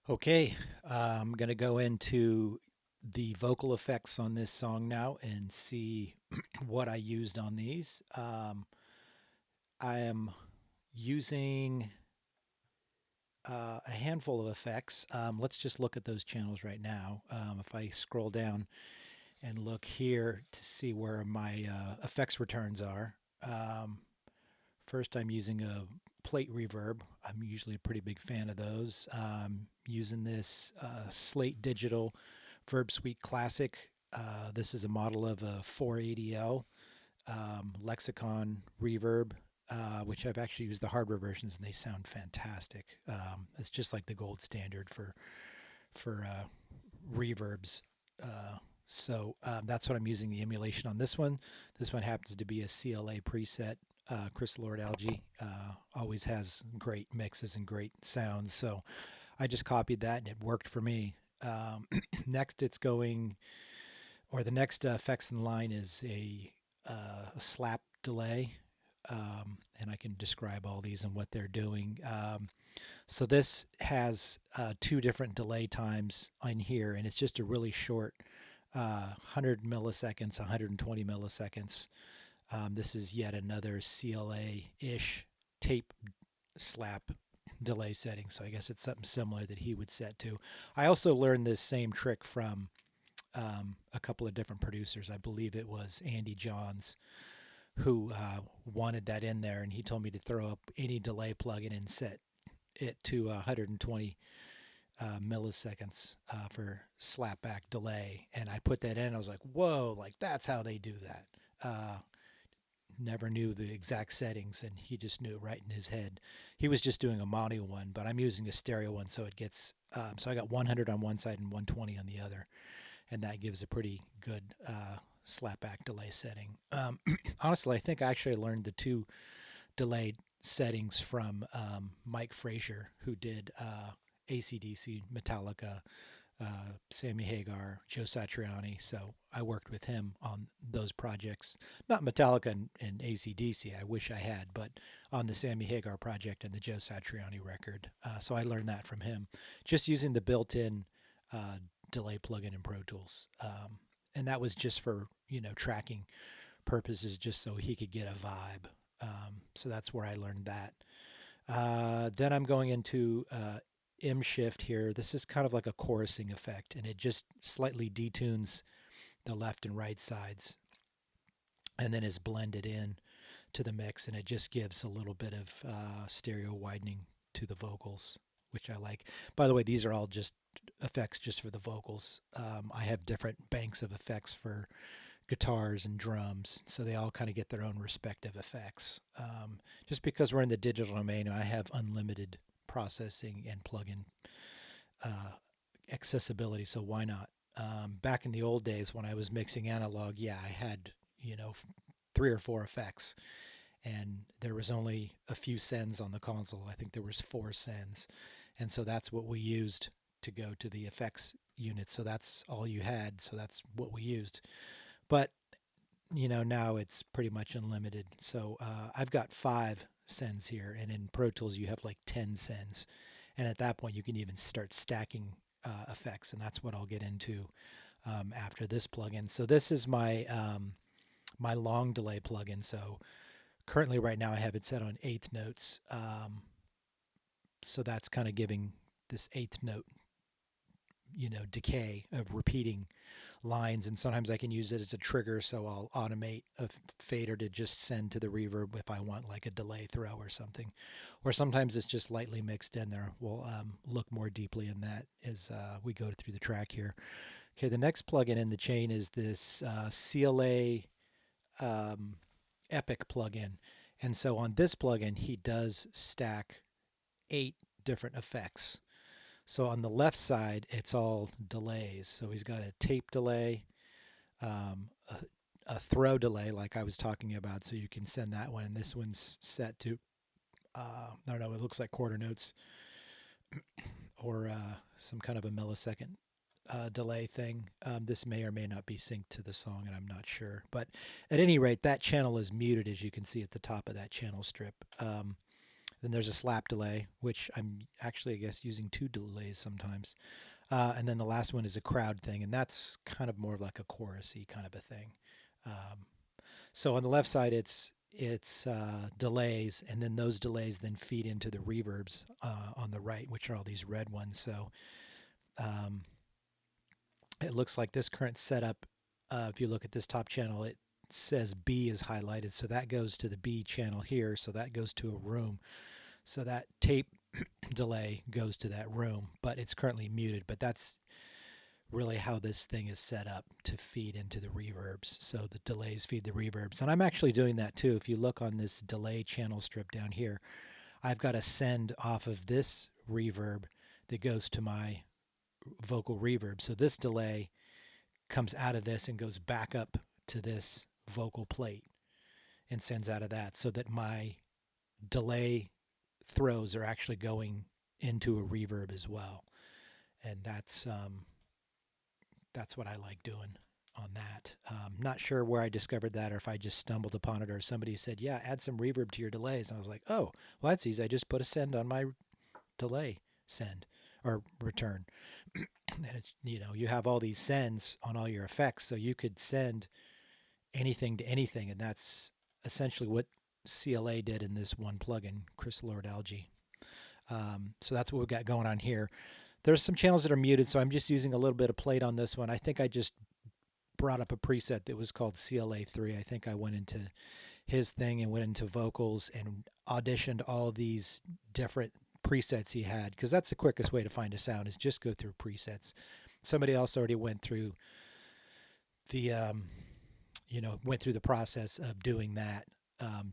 Okay, I'm going to go into the vocal effects on this song now and see what I used on these. I am using a handful of effects. Let's just look at those channels right now. If I scroll down and look here to see where my effects returns are. Um, First, I'm using a plate reverb. I'm usually a pretty big fan of those. Using this Slate Digital Verb Suite Classic. This is a model of a 480L Lexicon reverb, which I've actually used the hardware versions and they sound fantastic. It's just like the gold standard for reverbs. That's what I'm using the emulation on this one. This one happens to be a CLA preset. Chris Lord Algae always has great mixes and great sounds, so I just copied that and it worked for me. Next, it's going, or the next effects in line is a slap delay, and I can describe all these and what they're doing. So this has two different delay times on here, and it's just a really short 100 milliseconds, 120 milliseconds. This is yet another CLA-ish tape slap delay setting, so I guess it's something similar that he would set to. I also learned this same trick from a couple of different producers. I believe it was Andy Johns who wanted that in there, and he told me to throw up any delay plugin and set it to 120 milliseconds for slapback delay. And I put that in. I was like, whoa, like that's how they do that. Never knew the exact settings, and he just knew it right in his head. He was just doing a mono one, but I'm using a stereo one, so it gets so I got 100 on one side and 120 on the other, and that gives a pretty good slapback delay setting. Honestly, I think I actually learned the two delayed settings from Mike Frazier, who did ACDC, Metallica, Sammy Hagar, Joe Satriani. So I worked with him on those projects. Not Metallica and ACDC, I wish I had, but on the Sammy Hagar project and the Joe Satriani record. So I learned that from him, just using the built-in uh, delay plugin in Pro Tools. And that was just for tracking purposes, just so he could get a vibe. So that's where I learned that. Then I'm going into M shift here. This is kind of like a chorusing effect, and it just slightly detunes the left and right sides, and then is blended in to the mix, and it just gives a little bit of stereo widening to the vocals, which I like. By the way, these are all just effects just for the vocals. I have different banks of effects for guitars and drums, so they all kind of get their own respective effects. Just because we're in the digital domain, I have unlimited processing and plugin uh, accessibility, so why not? Back in the old days when I was mixing analog, yeah, I had three or four effects, and there was only a few sends on the console. I think there was four sends, and so that's what we used to go to the effects unit. So that's all you had. So that's what we used. But now it's pretty much unlimited. So I've got five sends here, and in Pro Tools you have like 10 sends, and at that point you can even start stacking effects, and that's what I'll get into after this plugin. So this is my long delay plugin. So currently, right now, I have it set on eighth notes. So that's kind of giving this eighth note decay of repeating lines, and sometimes I can use it as a trigger, so I'll automate a fader to just send to the reverb if I want like a delay throw or something, or sometimes it's just lightly mixed in there. We'll look more deeply in that as we go through the track here. Okay, the next plugin in the chain is this CLA um, Epic plugin, and so on this plugin he does stack 8 different effects. So on the left side, it's all delays. So he's got a tape delay, um, a throw delay, like I was talking about. So you can send that one. And this one's set to, I don't know, it looks like quarter notes or some kind of a millisecond delay thing. This may or may not be synced to the song, and I'm not sure. But at any rate, that channel is muted, as you can see at the top of that channel strip. Then there's a slap delay, which I'm actually, I guess, using two delays sometimes. And then the last one is a crowd thing, and that's kind of more of like a chorusy kind of a thing. Um, so on the left side, it's delays, and then those delays then feed into the reverbs on the right, which are all these red ones. So um, it looks like this current setup. If you look at this top channel, it says B is highlighted, so that goes to the B channel here. So that goes to a room. So that tape delay goes to that room, but it's currently muted. But that's really how this thing is set up to feed into the reverbs. So the delays feed the reverbs. And I'm actually doing that too. If you look on this delay channel strip down here, I've got a send off of this reverb that goes to my vocal reverb. So this delay comes out of this and goes back up to this vocal plate and sends out of that, so that my delay throws are actually going into a reverb as well. And that's what I like doing on that. Not sure where I discovered that, or if I just stumbled upon it, or somebody said, "Yeah, add some reverb to your delays." And I was like, "Oh, well, that's easy. I just put a send on my delay send or return." And it's, you have all these sends on all your effects, so you could send anything to anything, and that's essentially what CLA did in this one plugin, Chris Lord Algae. So that's what we've got going on here. There's some channels that are muted, so I'm just using a little bit of plate on this one. I think I just brought up a preset that was called CLA3. I think I went into his thing and went into vocals and auditioned all these different presets he had, because that's the quickest way to find a sound, is just go through presets. Somebody else already went through the went through the process of doing that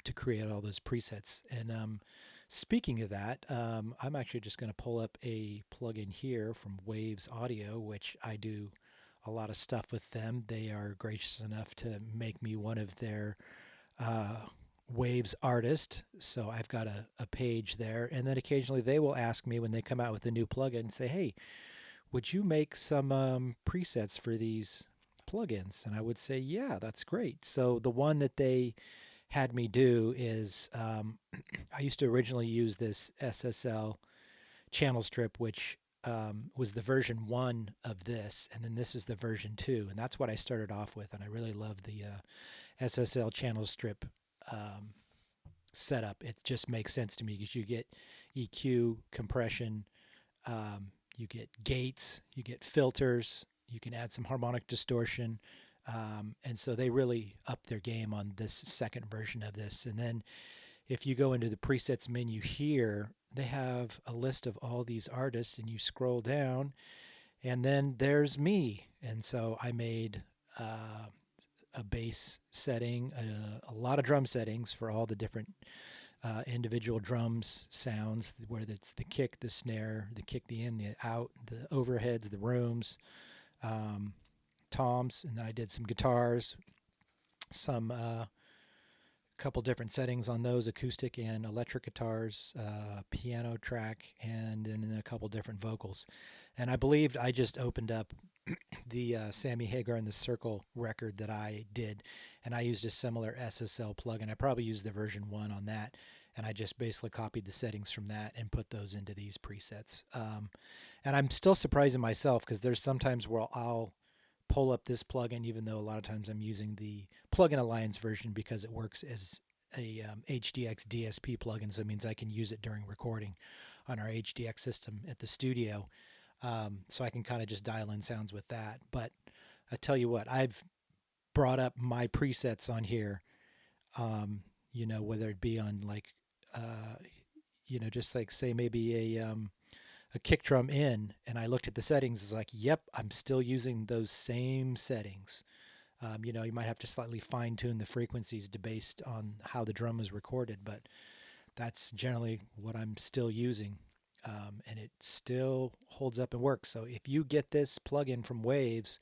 to create all those presets. And speaking of that, I'm actually just going to pull up a plugin here from Waves Audio, which I do a lot of stuff with them. They are gracious enough to make me one of their uh, Waves artists. So I've got a page there, and then occasionally they will ask me when they come out with a new plugin, say, "Hey, would you make some presets for these plugins?" And I would say, "Yeah, that's great." So the one that they had me do is I used to originally use this SSL channel strip, which was the version 1 of this, and then this is the version 2, and that's what I started off with. And I really love the SSL channel strip setup. It just makes sense to me because you get EQ, compression, you get gates, you get filters, you can add some harmonic distortion. And so they really upped their game on this second version of this. And then if you go into the presets menu here, they have a list of all these artists, and you scroll down, and then there's me. And so I made a bass setting, a lot of drum settings for all the different individual drums sounds, whether it's the kick, the snare, the kick, the in, the out, the overheads, the rooms, um, toms, and then I did some guitars, some couple different settings on those, acoustic and electric guitars, piano track, and then a couple different vocals. And I believed I just opened up the Sammy Hagar and the Circle record that I did, and I used a similar SSL plugin. I probably used the version 1 on that, and I just basically copied the settings from that and put those into these presets. And I'm still surprising myself, because there's sometimes where I'll pull up this plugin, even though a lot of times I'm using the Plugin Alliance version because it works as a HDX DSP plugin, so it means I can use it during recording on our HDX system at the studio. So I can kind of just dial in sounds with that. But I tell you what, I've brought up my presets on here, whether it be on like, just like say maybe a kick drum in, and I looked at the settings, it's like, yep, I'm still using those same settings. You might have to slightly fine tune the frequencies based on how the drum is recorded, but that's generally what I'm still using. And it still holds up and works. So if you get this plugin from Waves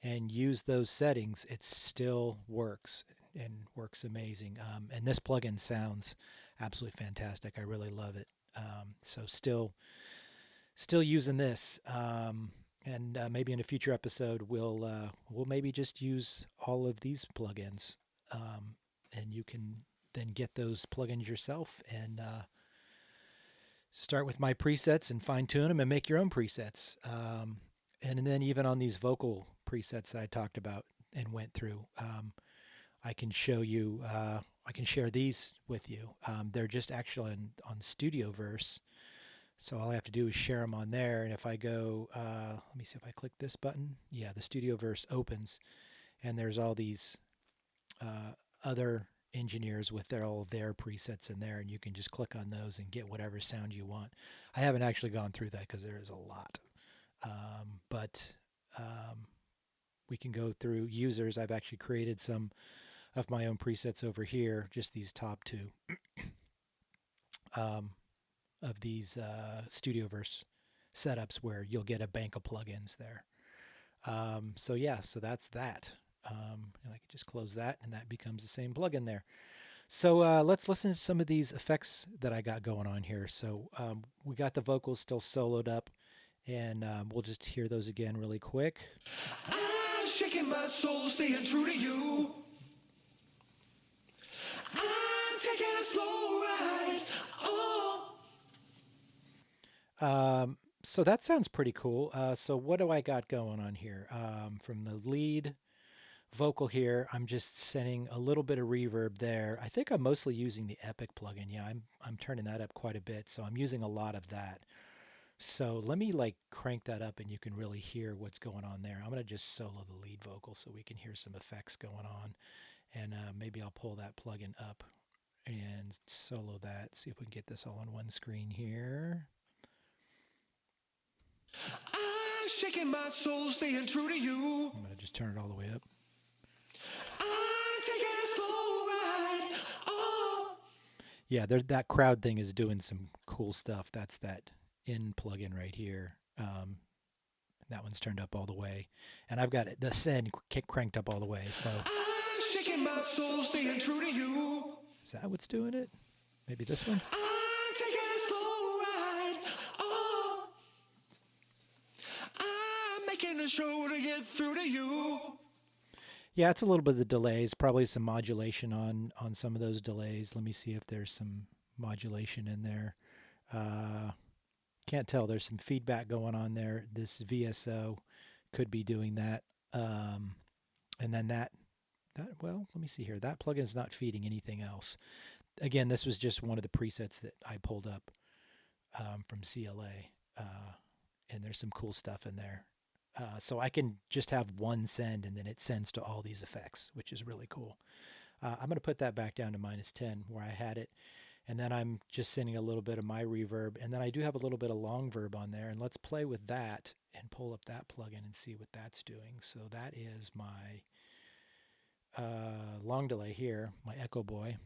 and use those settings, it still works and works amazing. And this plugin sounds absolutely fantastic. I really love it. So still using this. And maybe in a future episode we'll maybe just use all of these plugins, and you can then get those plugins yourself and start with my presets and fine tune them and make your own presets. And then even on these vocal presets that I talked about and went through, I can show you, I can share these with you. They're just actually on Studioverse. So all I have to do is share them on there. And if I go, let me see if I click this button. Yeah, the Studioverse opens and there's all these other engineers with all their presets in there, and you can just click on those and get whatever sound you want. I haven't actually gone through that because there is a lot. But we can go through users. I've actually created some of my own presets over here, just these top two of these Studioverse setups where you'll get a bank of plugins there. So yeah, so that's that. And I can just close that and that becomes the same plugin there. So let's listen to some of these effects that I got going on here. So we got the vocals still soloed up, and we'll just hear those again really quick. I'm shaking my soul, staying true to you. I'm taking a slow ride. So that sounds pretty cool. So what do I got going on here? From the lead vocal here, I'm just setting a little bit of reverb there. I think I'm mostly using the Epic plugin. Yeah, I'm turning that up quite a bit, so I'm using a lot of that. So let me like crank that up and you can really hear what's going on there. I'm going to just solo the lead vocal so we can hear some effects going on. And maybe I'll pull that plugin up and solo that. See if we can get this all on one screen here. I'm shaking my soul, staying true to you. I'm going to just turn it all the way up. I'm taking a slow ride. Yeah, that crowd thing is doing some cool stuff. That's that in plugin right here. That one's turned up all the way, and I've got the send cranked up all the way. So I'm shaking my soul, staying true to you. Is that what's doing it? Maybe this one? I'm taking a slow ride. I'm making a show to get through to you. Yeah, it's a little bit of the delays. Probably some modulation on some of those delays. Let me see if there's some modulation in there. Can't tell. There's some feedback going on there. This VSO could be doing that. And then that, well, let me see here. That plugin is not feeding anything else. Again, this was just one of the presets that I pulled up from CLA. And there's some cool stuff in there. So I can just have one send and then it sends to all these effects, which is really cool. I'm going to put that back down to -10 where I had it. And then I'm just sending a little bit of my reverb. And then I do have a little bit of long verb on there. And let's play with that and pull up that plugin and see what that's doing. So that is my long delay here, my Echo Boy.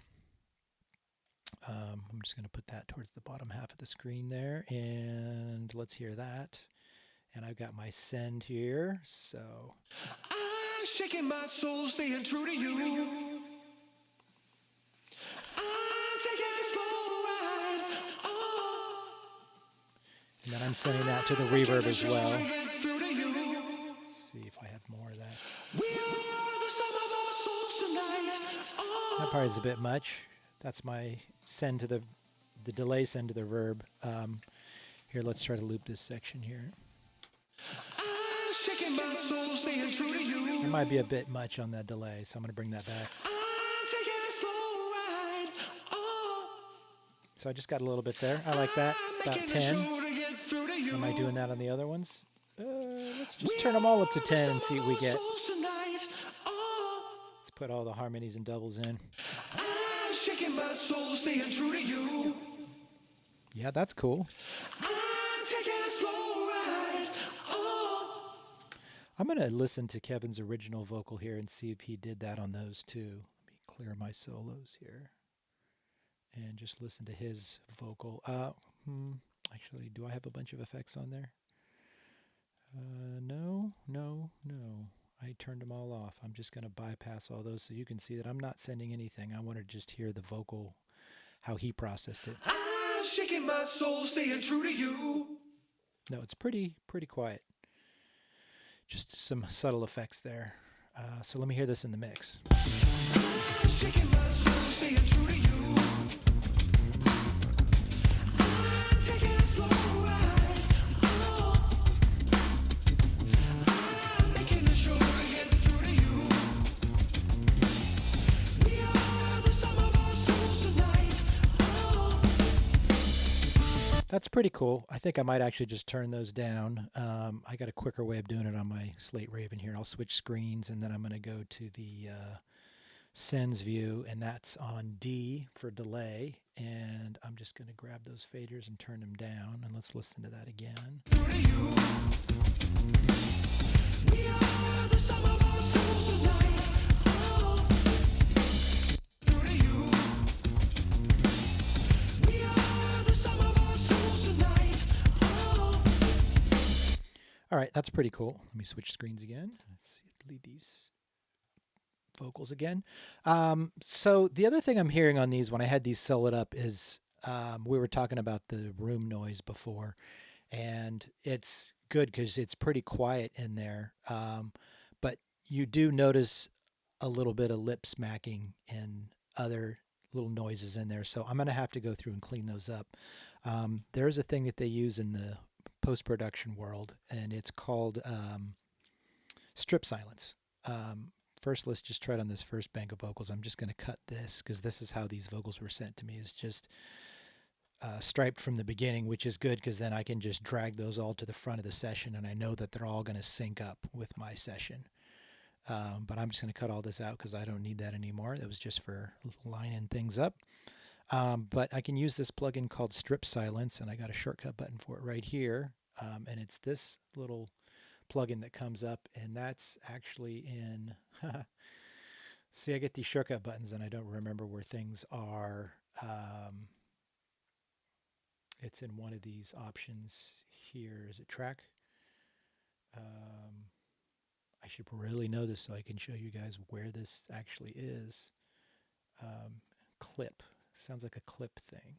I'm just going to put that towards the bottom half of the screen there. And let's hear that. And I've got my send here, so. I'm shaking my soul, staying true to you. I'm taking a slow ride. And then I'm sending that to the reverb as well. Let's see if I have more of that. We are the sum of our souls tonight. That part is a bit much. That's my send to the delay send to the verb. Here, let's try to loop this section here. I'm shaking my soul, staying true to you. It might be a bit much on that delay, so I'm going to bring that back. I'm taking a slow ride. So I just got a little bit there. I like that. About 10. Am I doing that on the other ones? Let's just turn them all up to 10 and see what we get. Let's put all the harmonies and doubles in. I'm shaking my soul, staying true to you. Yeah, that's cool. I'm taking a slow ride. I'm going to listen to Kevin's original vocal here and see if he did that on those too. Let me clear my solos here and just listen to his vocal. Actually, do I have a bunch of effects on there? No. I turned them all off. I'm just going to bypass all those so you can see that I'm not sending anything. I want to just hear the vocal, how he processed it. I'm shaking my soul, staying true to you. No, it's pretty quiet. Just some subtle effects there. So let me hear this in the mix. I'm shaking my soul, staying true to you. I'm taking That's pretty cool. I think I might actually just turn those down. I got a quicker way of doing it on my Slate Raven here. I'll switch screens and then I'm going to go to the sends view, and that's on D for delay. And I'm just going to grab those faders and turn them down. And let's listen to that again. We are the sum of our souls tonight. Oh, through to you. We are the sum of our souls tonight. Oh. All right, that's pretty cool. Let me switch screens again. Let's see, leave these vocals again. So the other thing I'm hearing on these when I had these soloed up is we were talking about the room noise before, and it's good because it's pretty quiet in there. But you do notice a little bit of lip smacking and other little noises in there. So I'm going to have to go through and clean those up. There's a thing that they use in the post production world, and it's called strip silence. First, let's just try it on this first bank of vocals. I'm just going to cut this because this is how these vocals were sent to me. Is just striped from the beginning, which is good because then I can just drag those all to the front of the session, and I know that they're all going to sync up with my session. But I'm just going to cut all this out because I don't need that anymore. That was just for lining things up. But I can use this plugin called Strip Silence, and I got a shortcut button for it right here. And it's this little plugin that comes up, and that's actually in. See, I get these shortcut buttons, and I don't remember where things are. It's in one of these options here. Is it track? Um, I should really know this so I can show you guys where this actually is. Clip. Sounds like a clip thing.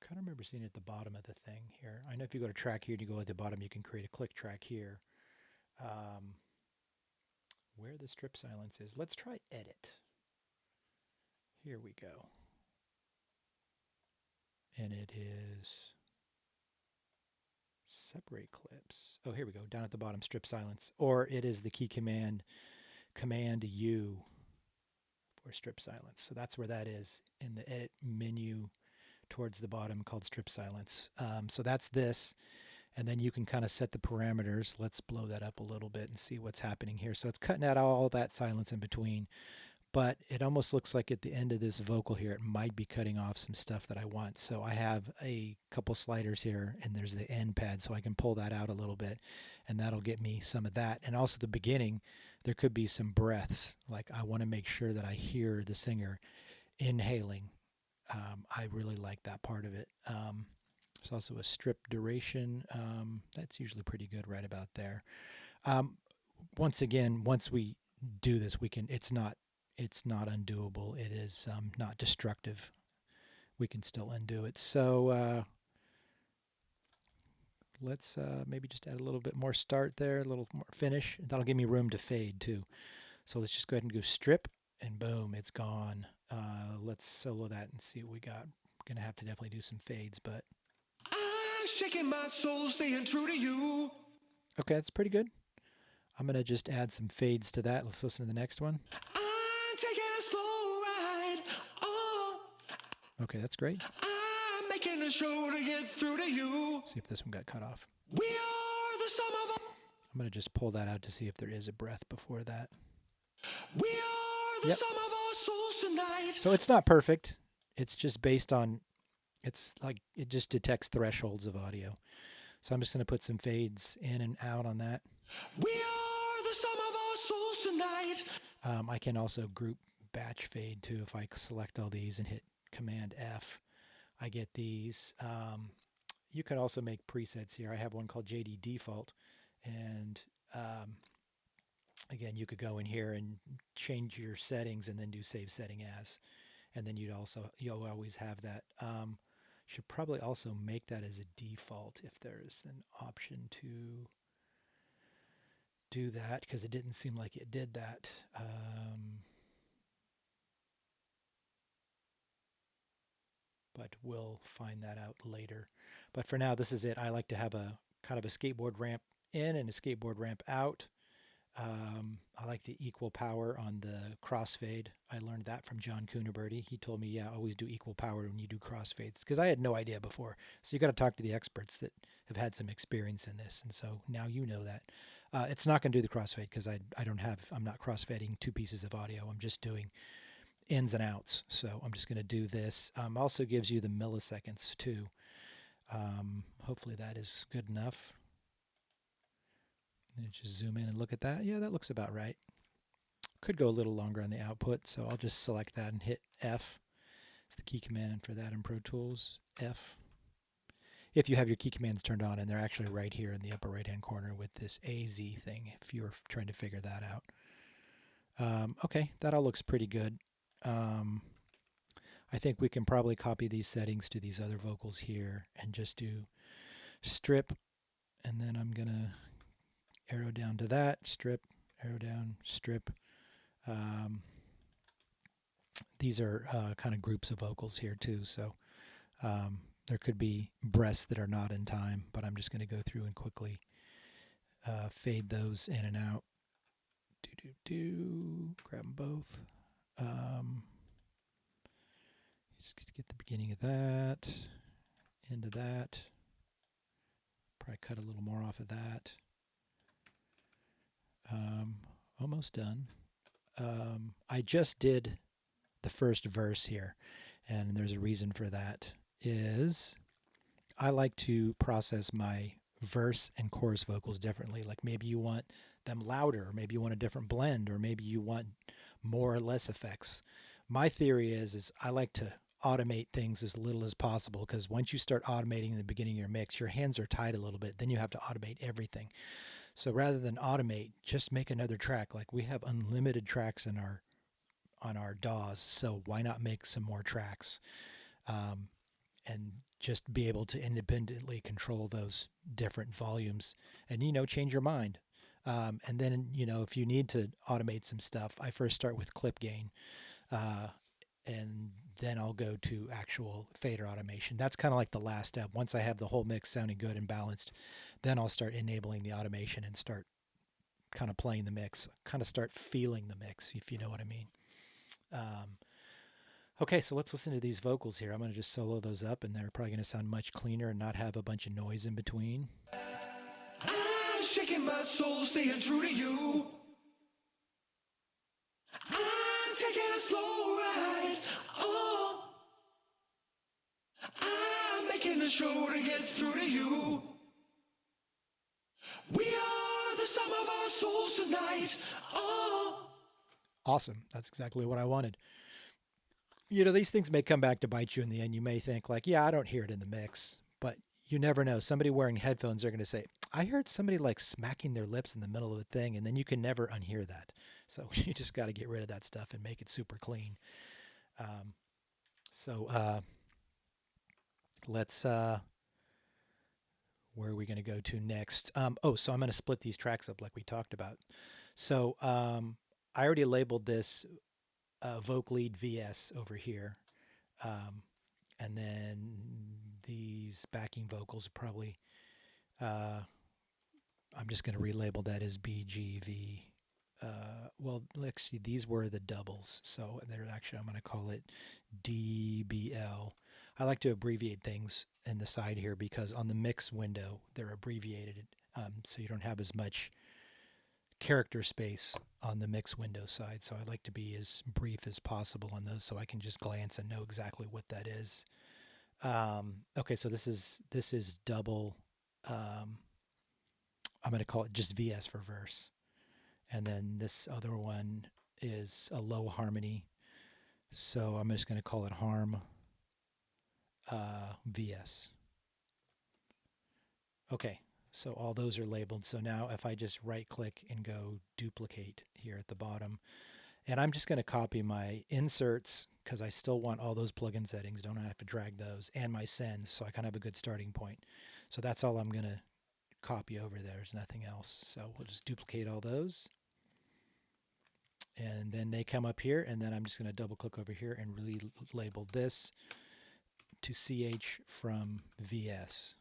Kind of remember seeing it at the bottom of the thing here. I know if you go to track here and you go at the bottom, you can create a click track here. Where the strip silence is. Let's try edit. Here we go. And it is separate clips. Oh, here we go. Down at the bottom, strip silence. Or it is the key command, Command U for strip silence. So that's where that is in the edit menu towards the bottom called strip silence. So that's this. And then you can kind of set the parameters. Let's blow that up a little bit and see what's happening here. So it's cutting out all that silence in between. But it almost looks like at the end of this vocal here, it might be cutting off some stuff that I want. So I have a couple sliders here, and there's the end pad, so I can pull that out a little bit, and that'll get me some of that. And also the beginning, there could be some breaths. Like I want to make sure that I hear the singer inhaling. I really like that part of it. There's also a strip duration. That's usually pretty good right about there. Once again, once we do this, we can. It's not undoable. It is not destructive. We can still undo it. So let's maybe just add a little bit more start there, a little more finish. That'll give me room to fade too. So let's just go ahead and go strip, and boom, it's gone. Let's solo that and see what we got. We're going to have to definitely do some fades, but I'm shaking my soul, staying true to you. okay, that's pretty good. I'm going to just add some fades to that. Let's listen to the next one. I'm taking a slow ride. Oh, Okay, that's great. I'm making a show to get through to you. See if this one got cut off. We are the sum of our. I'm going to just pull that out to see if there is a breath before that. We are the Yep. sum of our souls tonight. So it's not perfect. It's just based on, it's like it just detects thresholds of audio. So I'm just going to put some fades in and out on that. We are the sum of our souls tonight. I can also group batch fade too. If I select all these and hit Command F, I get these. You could also make presets here. I have one called JD Default, and again, you could go in here and change your settings and then do save setting as, and then you'll always have that. Should probably also make that as a default if there's an option to do that, because it didn't seem like it did that. But we'll find that out later. But for now, this is it. I like to have a kind of a skateboard ramp in and a skateboard ramp out. I like the equal power on the crossfade. I learned that from John Coonaberty. He told me, yeah, always do equal power when you do crossfades, because I had no idea before. So you got to talk to the experts that have had some experience in this, and so now you know that. It's not going to do the crossfade because I'm not crossfading two pieces of audio. I'm just doing ins and outs. So I'm just going to do this. Also gives you the milliseconds too. Hopefully that is good enough. Just zoom in and look at that. Yeah, that looks about right. Could go a little longer on the output, so I'll just select that and hit F. It's the key command for that in Pro Tools, F. If you have your key commands turned on, and they're actually right here in the upper right-hand corner with this AZ thing, if you're trying to figure that out. Okay, that all looks pretty good. I think we can probably copy these settings to these other vocals here and just do strip, and then I'm going to arrow down to that, strip, arrow down, strip. These are kind of groups of vocals here too, so there could be breaths that are not in time, but I'm just going to go through and quickly fade those in and out. Grab them both. Just get the beginning of that, into that. Probably cut a little more off of that. Almost done. I just did the first verse here, and there's a reason for that. Is I like to process my verse and chorus vocals differently. Like maybe you want them louder, or maybe you want a different blend, or maybe you want more or less effects. My theory is I like to automate things as little as possible, because once you start automating in the beginning of your mix, your hands are tied a little bit. Then you have to automate everything. So rather than automate, just make another track. Like we have unlimited tracks in our on our DAWs, so why not make some more tracks? And just be able to independently control those different volumes and, change your mind. And then, if you need to automate some stuff, I first start with clip gain. And then I'll go to actual fader automation. That's kind of like the last step. Once I have the whole mix sounding good and balanced, then I'll start enabling the automation and start kind of playing the mix, kind of start feeling the mix, if you know what I mean. Um, Okay, so let's listen to these vocals here. I'm going to just solo those up, and they're probably going to sound much cleaner and not have a bunch of noise in between. I'm shaking my soul, staying true to you. I'm taking a slow ride. Oh, I'm making the show to get through to you. We are the sum of our souls tonight. Oh, Awesome. That's exactly what I wanted. These things may come back to bite you in the end. You may think, like, yeah, I don't hear it in the mix, but you never know. Somebody wearing headphones are going to say, I heard somebody like smacking their lips in the middle of the thing, and then you can never unhear that. So you just got to get rid of that stuff and make it super clean. So let's where are we going to go to next? So I'm going to split these tracks up like we talked about. So I already labeled this vocal lead VS over here. And then these backing vocals probably, I'm just going to relabel that as BGV. Well, let's see, these were the doubles. So they're actually, I'm going to call it DBL. I like to abbreviate things in the side here because on the mix window, they're abbreviated. So you don't have as much character space on the mix window side. So I like to be as brief as possible on those so I can just glance and know exactly what that is. Okay, so this is double. I'm going to call it just VS for verse. And then this other one is a low harmony. So I'm just going to call it harm VS. Okay, so all those are labeled. So now if I just right click and go duplicate here at the bottom, and I'm just going to copy my inserts because I still want all those plugin settings. Don't have to drag those, and my sends, so I kind of have a good starting point. So that's all I'm going to copy over there. There's nothing else. So we'll just duplicate all those. And then they come up here, and then I'm just going to double click over here and really label this to CH from VS.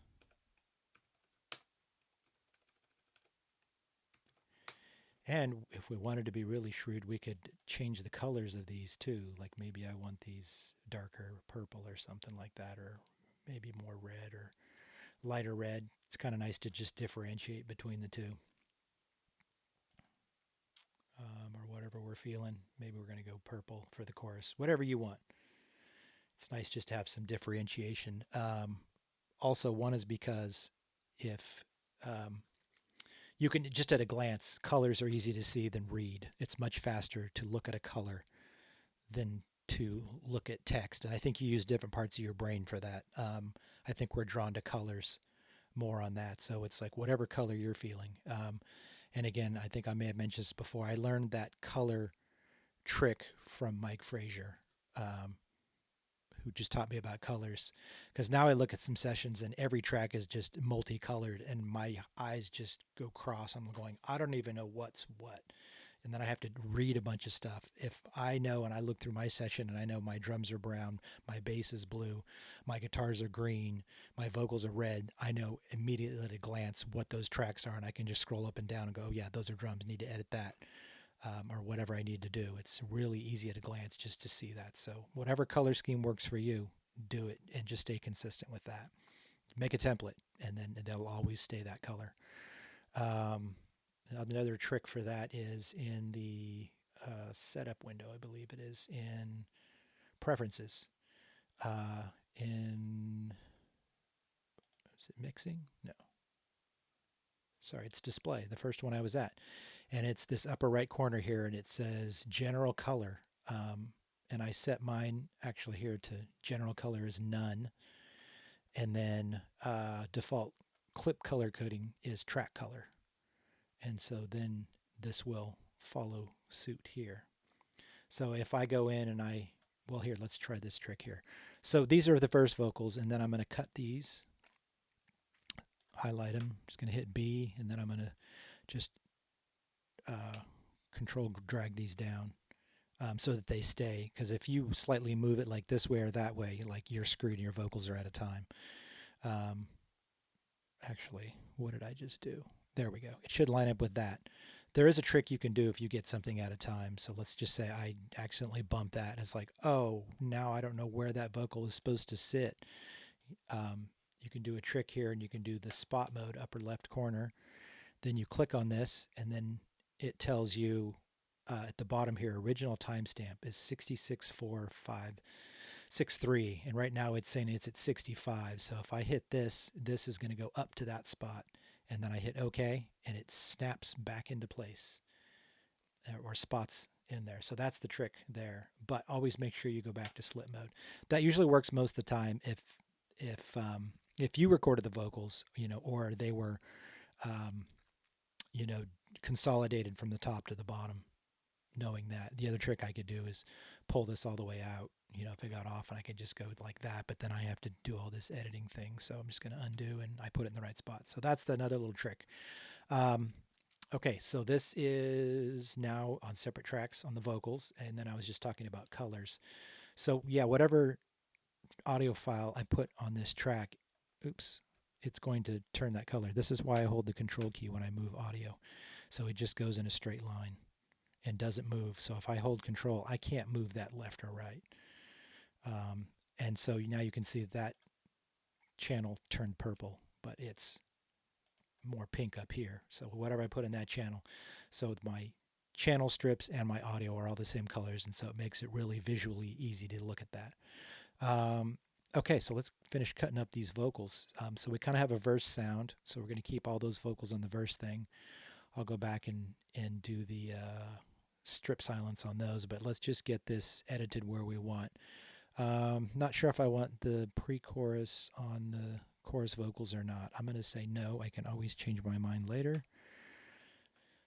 And if we wanted to be really shrewd, we could change the colors of these too. Like maybe I want these darker purple or something like that, or maybe more red or lighter red. It's kind of nice to just differentiate between the two, or whatever we're feeling. Maybe we're going to go purple for the chorus, whatever you want. It's nice just to have some differentiation. Also, one is because if you can just at a glance, colors are easy to see than read. It's much faster to look at a color than to look at text. And I think you use different parts of your brain for that. I think we're drawn to colors more on that. So it's like whatever color you're feeling. And again, I think I may have mentioned this before. I learned that color trick from Mike Frazier, um, who just taught me about colors. Because now I look at some sessions and every track is just multicolored, and my eyes just go cross. I'm going, I don't even know what's what. And then I have to read a bunch of stuff. If I know and I look through my session and I know my drums are brown, my bass is blue, my guitars are green, my vocals are red, I know immediately at a glance what those tracks are, and I can just scroll up and down and go, yeah, those are drums, need to edit that, or whatever I need to do. It's really easy at a glance just to see that. So whatever color scheme works for you, do it and just stay consistent with that. Make a template, and then they'll always stay that color. Um, Another trick for that is in the setup window, I believe it is in preferences. In is it mixing? No, sorry, it's display. The first one I was at, and it's this upper right corner here, and it says general color. And I set mine actually here to general color is none, and then default clip color coding is track color, and so then this will follow suit here. So if I go in and well, here, let's try this trick here. So these are the first vocals, and then I'm going to cut these, highlight them. I'm just going to hit B, and then I'm going to just uh, control drag these down so that they stay. Because if you slightly move it like this way or that way, like you're screwed and your vocals are out of time. Um, Actually, what did I just do? There we go. It should line up with that. There is a trick you can do if you get something out of time. So let's just say I accidentally bumped that. It's like, oh, now I don't know where that vocal is supposed to sit. You can do a trick here, and you can do the spot mode, upper left corner. Then you click on this, and then it tells you at the bottom here, original timestamp is 664563, and right now it's saying it's at 65. So if I hit this, this is going to go up to that spot, and then I hit OK, and it snaps back into place, or spots in there. So that's the trick there. But always make sure you go back to slip mode. That usually works most of the time if you recorded the vocals, or they were um, you know consolidated from the top to the bottom. Knowing that, the other trick I could do is pull this all the way out. If it got off, and I could just go like that, but then I have to do all this editing thing. So I'm just going to undo, and I put it in the right spot. So that's another little trick. Um, okay, so this is now on separate tracks on the vocals, and then I was just talking about colors. So yeah, whatever audio file I put on this track, oops, it's going to turn that color. This is why I hold the control key when I move audio. So it just goes in a straight line and doesn't move. So if I hold control, I can't move that left or right. And so now you can see that channel turned purple, but it's more pink up here. So whatever I put in that channel, so my channel strips and my audio are all the same colors, and so it makes it really visually easy to look at that. Okay, so let's finish cutting up these vocals. So we kind of have a verse sound, so we're going to keep all those vocals on the verse thing. I'll go back and do the strip silence on those, but let's just get this edited where we want. Not sure if I want the pre-chorus on the chorus vocals or not. I'm going to say no. I can always change my mind later.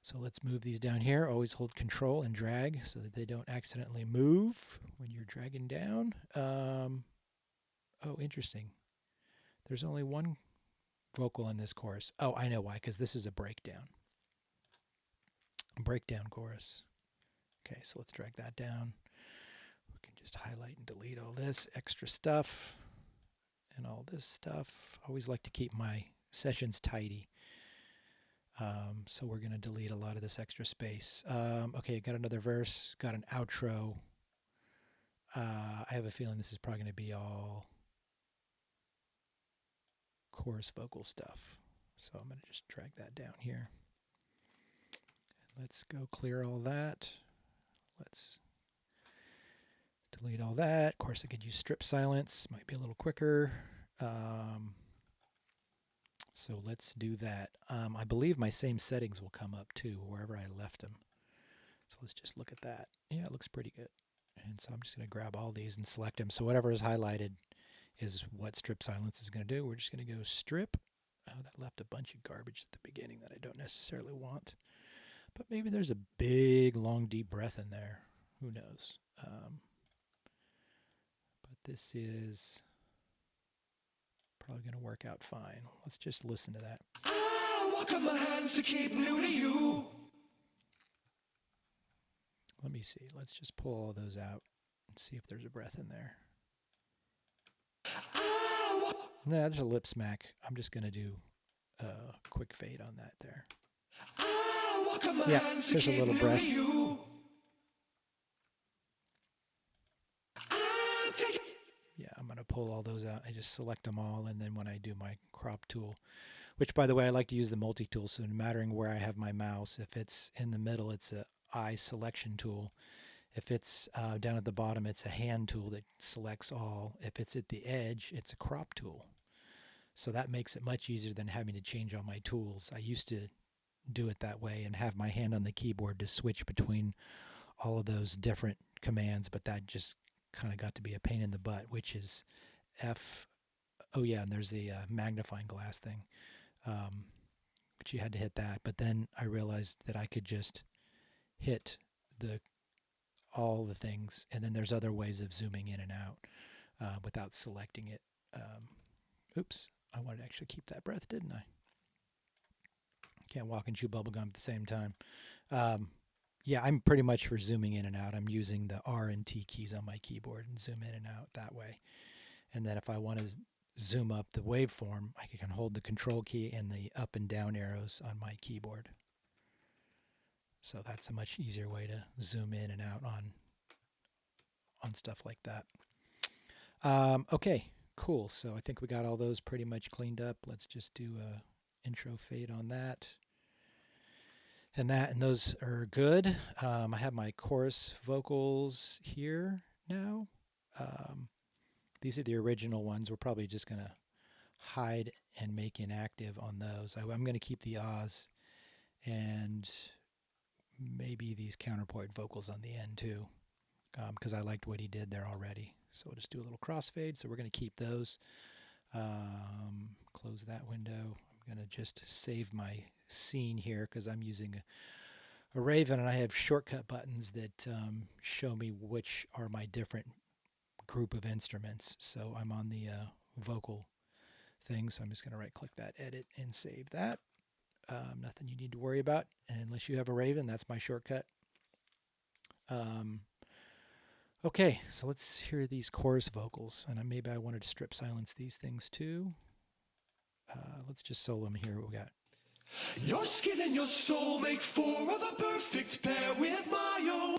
So let's move these down here. Always hold control and drag so that they don't accidentally move when you're dragging down. Oh, interesting. There's only one vocal in this chorus. Oh, I know why, because this is a breakdown. Breakdown chorus. Okay, so let's drag that down. We can just highlight and delete all this extra stuff and all this stuff. Always like to keep my sessions tidy. So we're going to delete a lot of this extra space. Okay, got another verse, got an outro. I have a feeling this is probably going to be all chorus vocal stuff. So I'm going to just drag that down here. Let's go clear all that. Let's delete all that. Of course, I could use strip silence. Might be a little quicker. So let's do that. I believe my same settings will come up too, wherever I left them. So let's just look at that. Yeah, it looks pretty good. And so I'm just going to grab all these and select them. So whatever is highlighted is what strip silence is going to do. We're just going to go strip. Oh, that left a bunch of garbage at the beginning that I don't necessarily want. But maybe there's a big, long, deep breath in there. Who knows? But this is probably going to work out fine. Let's just listen to that. I walk on my hands to keep new to you. Let me see. Let's just pull all those out and see if there's a breath in there. No, there's a lip smack. I'm just going to do a quick fade on that there. Yeah, there's a little breath. Yeah, I'm going to pull all those out. I just select them all, and then when I do my crop tool, which, by the way, I like to use the multi-tool, so no matter where I have my mouse, if it's in the middle, it's a eye selection tool. If it's down at the bottom, it's a hand tool that selects all. If it's at the edge, it's a crop tool. So that makes it much easier than having to change all my tools. I used to do it that way and have my hand on the keyboard to switch between all of those different commands, but that just kind of got to be a pain in the butt, which is F. Oh yeah, and there's the magnifying glass thing, which you had to hit that. But then I realized that I could just hit all the things, and then there's other ways of zooming in and out without selecting it. Oops, I wanted to actually keep that breath, didn't I? Can't walk and chew bubblegum at the same time. Yeah, I'm pretty much for zooming in and out. I'm using the R and T keys on my keyboard and zoom in and out that way. And then if I want to zoom up the waveform, I can hold the control key and the up and down arrows on my keyboard. So that's a much easier way to zoom in and out on stuff like that. Okay, cool. So I think we got all those pretty much cleaned up. Let's just do a intro fade on that. And those are good. I have my chorus vocals here now. These are the original ones. We're probably just going to hide and make inactive on those. I'm going to keep the ahs and maybe these counterpoint vocals on the end too, because I liked what he did there already. So we'll just do a little crossfade. So we're going to keep those. Close that window. I'm going to just save my scene here because I'm using a Raven, and I have shortcut buttons that show me which are my different group of instruments. So I'm on the vocal thing, so I'm just going to right click that, edit, and save that. Nothing you need to worry about unless you have a Raven. That's my shortcut. Okay, so let's hear these chorus vocals, and maybe I wanted to strip silence these things too. Let's just solo them here. What we got? Your skin and your soul make four of a perfect pair with my own.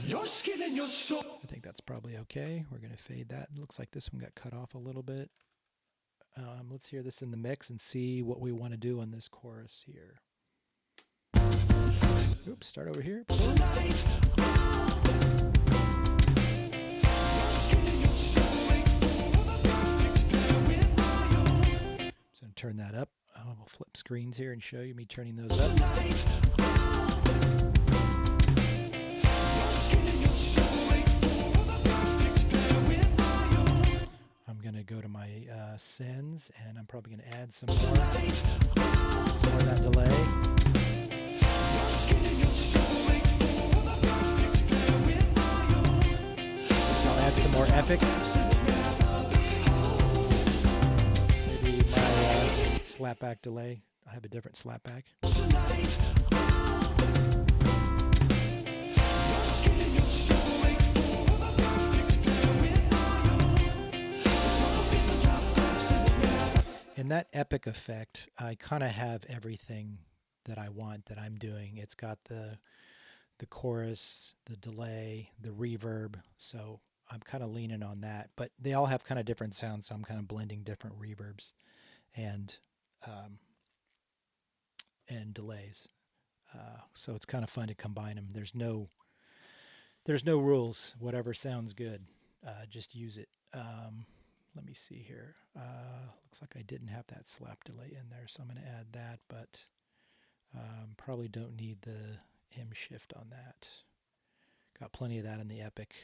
Your skin and your soul. I think that's probably okay. We're going to fade that. It looks like this one got cut off a little bit. Let's hear this in the mix and see what we want to do on this chorus here. Oops, start over here. Tonight, So turn that up. We'll flip screens here and show you me turning those up. I'm going to go to my sends, and I'm probably going to add some more of that delay. I'll add some more epic. Maybe my slapback delay. I have a different slapback. And that epic effect, I kind of have everything that I want that I'm doing. It's got the chorus, the delay, the reverb. So I'm kind of leaning on that, but they all have kind of different sounds. So I'm kind of blending different reverbs and um, and delays. So it's kind of fun to combine them. There's no rules. Whatever sounds good, just use it. Let me see here. Looks like I didn't have that slap delay in there, so I'm going to add that, but probably don't need the M shift on that. Got plenty of that in the Epic.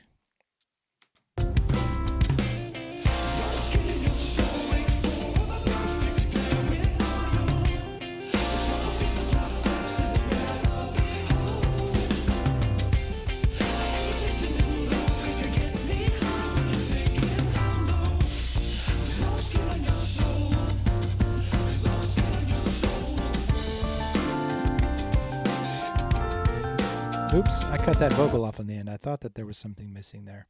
Oops, I cut that vocal off on the end. I thought that there was something missing there.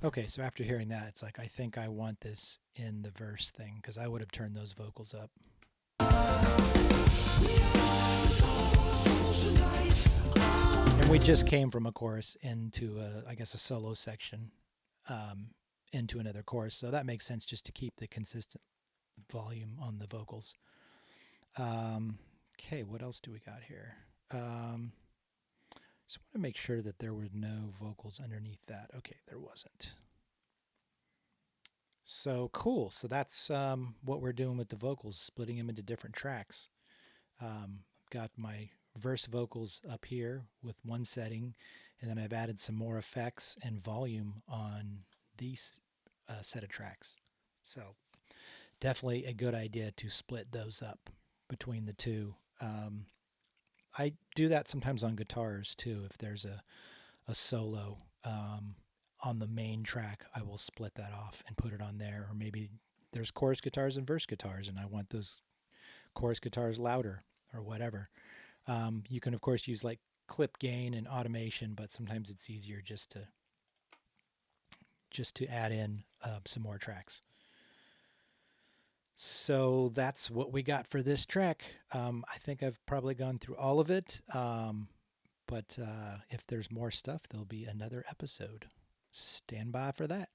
Okay, so after hearing that, it's like I think I want this in the verse thing because I would have turned those vocals up. And we just came from a chorus into, I guess, a solo section into another chorus, so that makes sense just to keep the consistent volume on the vocals. Okay, what else do we got here? So I want to make sure that there were no vocals underneath that. Okay, there wasn't. So cool. So that's what we're doing with the vocals, splitting them into different tracks. I've got my verse vocals up here with one setting, and then I've added some more effects and volume on these set of tracks. So definitely a good idea to split those up between the two. I do that sometimes on guitars too. If there's a solo on the main track, I will split that off and put it on there. Or maybe there's chorus guitars and verse guitars, and I want those chorus guitars louder or whatever. You can, of course, use like clip gain and automation, but sometimes it's easier just to add in some more tracks. So that's what we got for this track. I think I've probably gone through all of it. But if there's more stuff, there'll be another episode. Stand by for that.